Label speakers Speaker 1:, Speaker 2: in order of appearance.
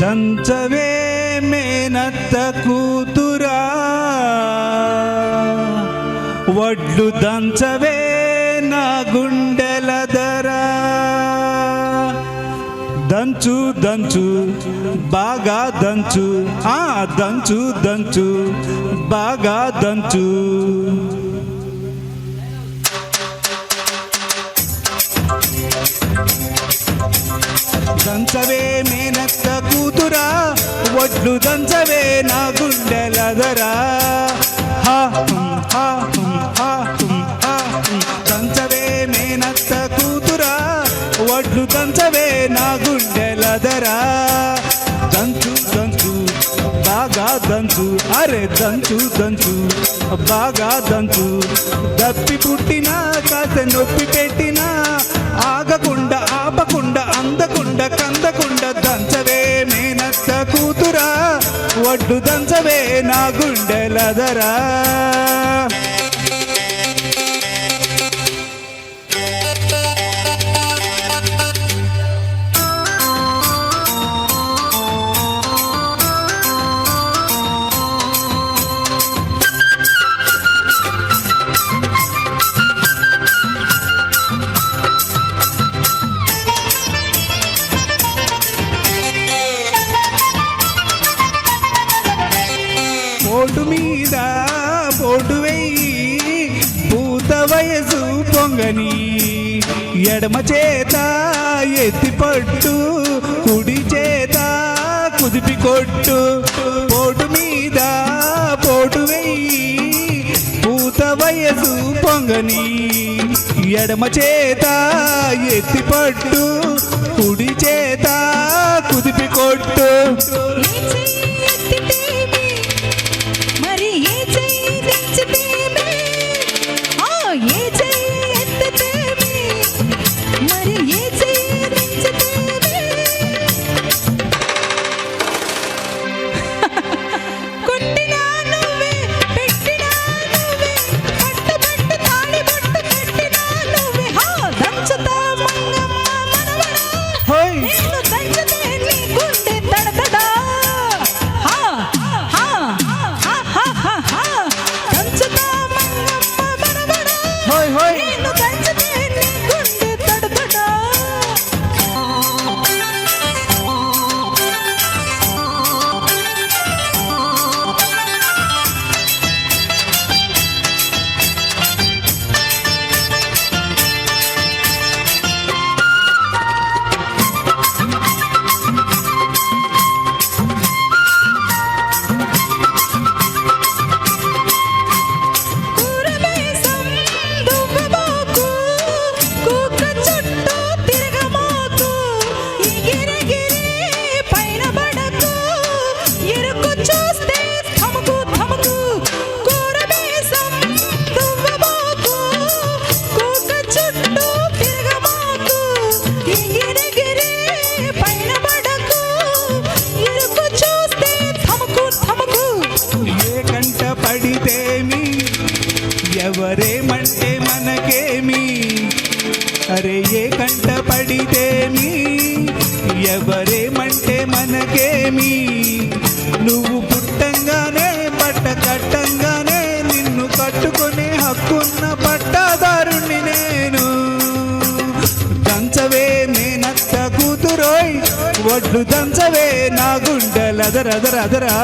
Speaker 1: దంచవే మేనత్త కూతురా వడ్లు దంచవే నా గుండెల ధరా దంచు దంచు బాగా దంచు దంచు దంచు బాగా దంచు దంచవే మేనత్త కూతురా వడ్లు దంచవే నా గుండెల ధరా దంచవే మేనత్త కూతురా వడ్లు దంచవే నా గుండెల ధరా దంచు దంచు బాగా దంచు అరే దంచు దంచు బాగా దంచు దప్పి పుట్టినా కాస్త నొప్పి పెట్టినా ఆగకుండా ఆపకుండా అందకుండా కందకుండా దంచవే మేనత్త కూతురా వడ్డు దంచవే నా గుండెల ధరా పోటు మీద పోటు వెయ్యి పూత వయసు పొంగని ఎడమ చేత ఎత్తి పట్టు కుడి చేత కుదిపి కొట్టు పోటు మీద పోటు వెయ్యి పూత వయసు పొంగని ఎడమ చేత ఎత్తి పట్టు కుడి చేత కుదిపి కొట్టు ఎవరేమంటే మనకేమి అరే ఏ కంట పడితేమి ఎవరేమంటే మనకేమి నువ్వు పుట్టంగానే బట్ట కట్టంగానే నిన్ను కట్టుకునే హక్కున్న పట్టాదారుణ్ణి నేను దంచవే మేనత్త కూతురోయ్ వడ్లు దంచవే నా గుండెల అదరదరదరా